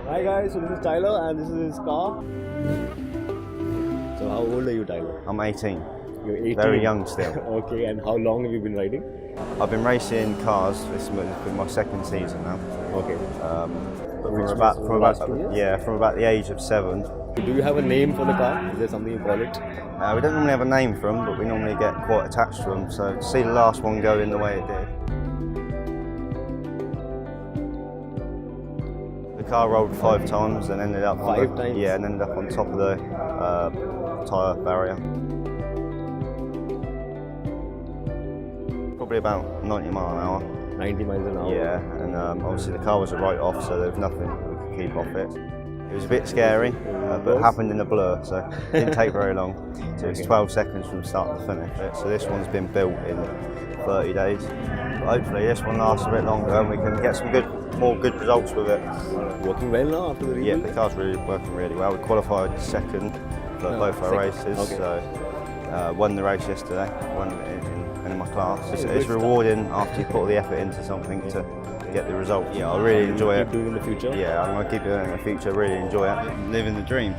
Hi guys, so this is Tyler and this is his car. So how old are you, Tyler? I'm 18. You're 18? Very young still. Okay, and how long have you been riding? I've been racing cars. This has been my second season now. Okay. From about the age of 7. Do you have a name for the car? Is there something you call it? We don't normally have a name for them, but we normally get quite attached to them. So to see the last one go in the way it did. The car rolled 5 times and ended up times? Yeah, and ended up on top of the tyre barrier. Probably about 90 miles an hour. 90 miles an hour? Yeah, and obviously the car was a write-off, so there was nothing we could keep off it. It was a bit scary, but it happened in a blur, so it didn't take very long. So it was 12 seconds from start to finish. So this one's been built in 30 days. But hopefully this one lasts a bit longer and we can get some more good results with it. Working well now after the rebuild? Yeah, the car's really working really well. We qualified second for both our races, so won the race yesterday, won in my class. It's rewarding after you put all the effort into something to get the result. Yeah, I really enjoy it. Keep doing it in the future? Yeah, I'm going to keep doing it in the future, really enjoy it. Living the dream.